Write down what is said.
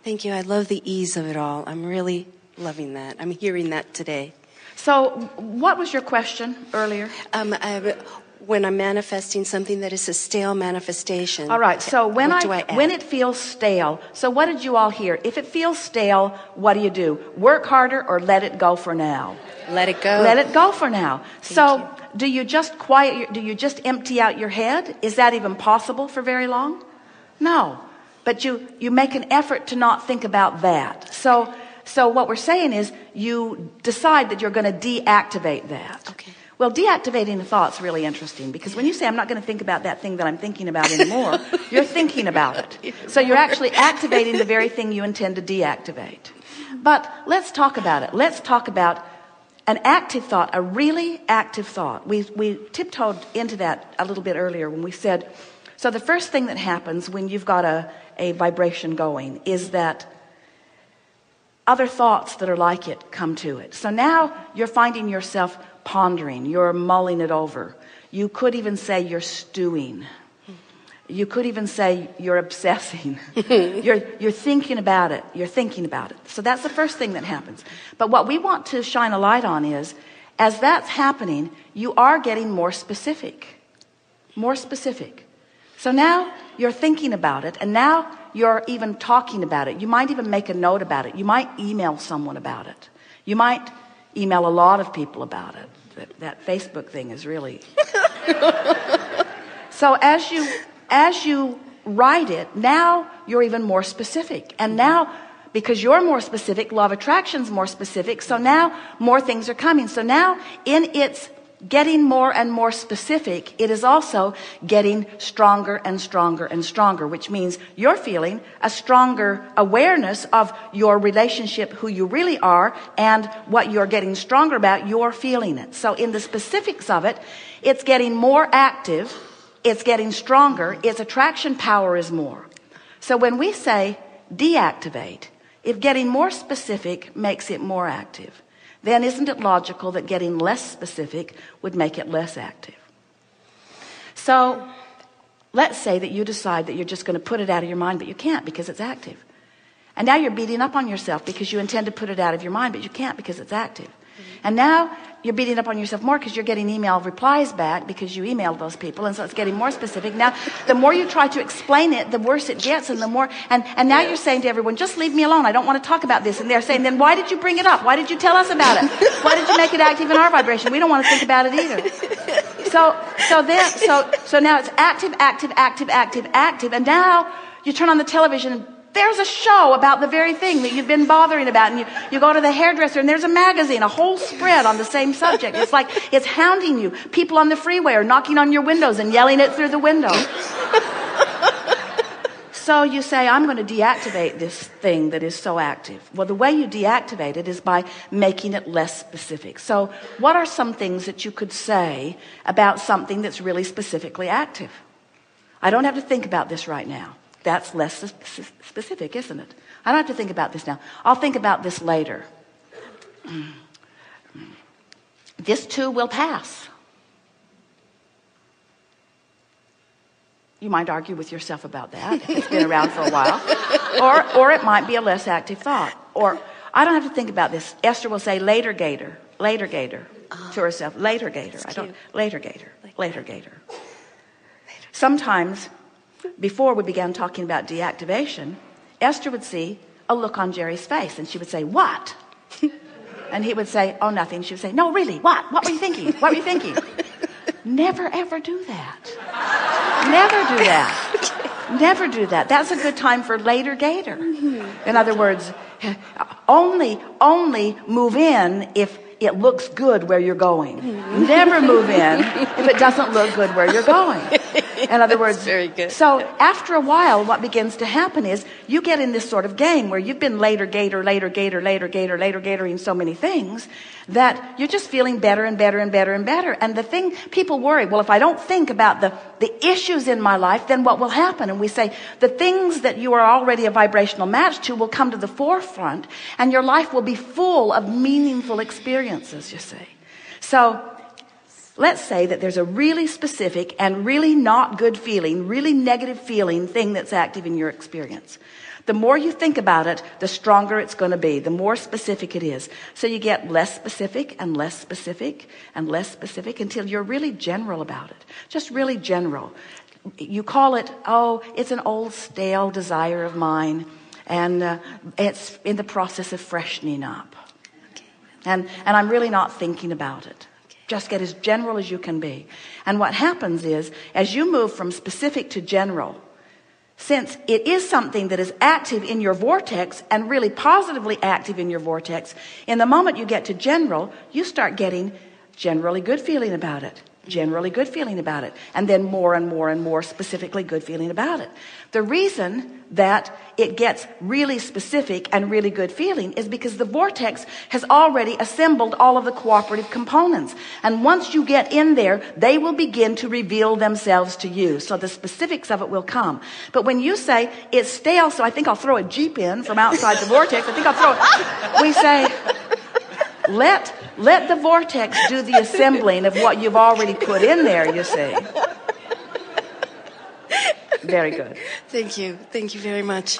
Thank you. I love the ease of it all. I'm really loving that. I'm hearing that today. So what was your question earlier? When I'm manifesting something that is a stale manifestation. All right. So when when it feels stale, so what did you all hear? If it feels stale, what do? Work harder or let it go for now? Let it go. Let it go for now. So do you just do you just empty out your head? Is that even possible for very long? No. But you make an effort to not think about that. So what we're saying is you decide that you're going to deactivate that. Okay. Well, deactivating the thought's really interesting, because when you say I'm not going to think about that thing that I'm thinking about anymore, you're thinking about it. So you're actually activating the very thing you intend to deactivate. But let's talk about it. Let's talk about an active thought, a really active thought. We tiptoed into that a little bit earlier when we said, so the first thing that happens when you've got a vibration going is that other thoughts that are like it come to it. So now you're finding yourself pondering, you're mulling it over. You could even say you're stewing. You could even say you're obsessing. You're thinking about it. You're thinking about it. So that's the first thing that happens. But what we want to shine a light on is, as that's happening, you are getting more specific. More specific. So now you're thinking about it, and now you're even talking about it. You might even make a note about it. You might email someone about it. You might email a lot of people about it. That Facebook thing is really... So as you write it, now you're even more specific. And now, because you're more specific, law of attraction's more specific, so now more things are coming. So now in its getting more and more specific, it is also getting stronger and stronger and stronger, which means you're feeling a stronger awareness of your relationship, who you really are, and what you're getting stronger about, you're feeling it. So in the specifics of it, it's getting more active, it's getting stronger, its attraction power is more. So when we say deactivate, if getting more specific makes it more active, then isn't it logical that getting less specific would make it less active? So let's say that you decide that you're just going to put it out of your mind, but you can't because it's active. And now you're beating up on yourself because you intend to put it out of your mind, but you can't because it's active. And now you're beating up on yourself more because you're getting email replies back because you emailed those people, and so it's getting more specific. Now, the more you try to explain it, the worse it gets, and the more, and now you're saying to everyone, just leave me alone, I don't want to talk about this. And they're saying, then why did you bring it up? Why did you tell us about it? Why did you make it active in our vibration? We don't want to think about it either. So now it's active, active, active, active, active, and now you turn on the television and there's a show about the very thing that you've been bothering about, and you go to the hairdresser and there's a magazine, a whole spread on the same subject. It's like it's hounding you. People on the freeway are knocking on your windows and yelling it through the window. So you say, I'm going to deactivate this thing that is so active. Well, the way you deactivate it is by making it less specific. So what are some things that you could say about something that's really specifically active? I don't have to think about this right now. That's less specific, isn't it? I don't have to think about this now. I'll think about this later. This too will pass. You might argue with yourself about that if it's been around for a while. Or it might be a less active thought. Or I don't have to think about this. Esther will say later gator to herself. Later gator. Later gator. Sometimes, before we began talking about deactivation, Esther would see a look on Jerry's face, and she would say, what? And he would say, oh, nothing. She would say, no, really, what? What were you thinking? What were you thinking? Never, ever do that. Never do that. Never do that. That's a good time for later gator. In other words, only move in if it looks good where you're going. Never move in if it doesn't look good where you're going. In other words, very good. So after a while, what begins to happen is you get in this sort of game where you've been later gatoring so many things that you're just feeling better and better and better and better. And the thing people worry, well, if I don't think about the issues in my life, then what will happen? And we say the things that you are already a vibrational match to will come to the forefront, and your life will be full of meaningful experiences, you see. So let's say that there's a really specific and really not good feeling, really negative feeling thing that's active in your experience. The more you think about it, the stronger it's going to be, the more specific it is. So you get less specific and less specific and less specific until you're really general about it. Just really general. You call it, oh, it's an old stale desire of mine, and it's in the process of freshening up. Okay. And I'm really not thinking about it. Just get as general as you can be. And what happens is, as you move from specific to general, since it is something that is active in your vortex and really positively active in your vortex, in the moment you get to general, you start getting generally good feeling about it. Generally good feeling about it. And then more and more and more specifically good feeling about it. The reason that it gets really specific and really good feeling is because the vortex has already assembled all of the cooperative components. And once you get in there, they will begin to reveal themselves to you. So the specifics of it will come. But when you say it's stale, so I think I'll throw a Jeep in from outside the vortex. I think I'll throw it. We say, let the vortex do the assembling of what you've already put in there, you see. Very good. Thank you. Thank you very much.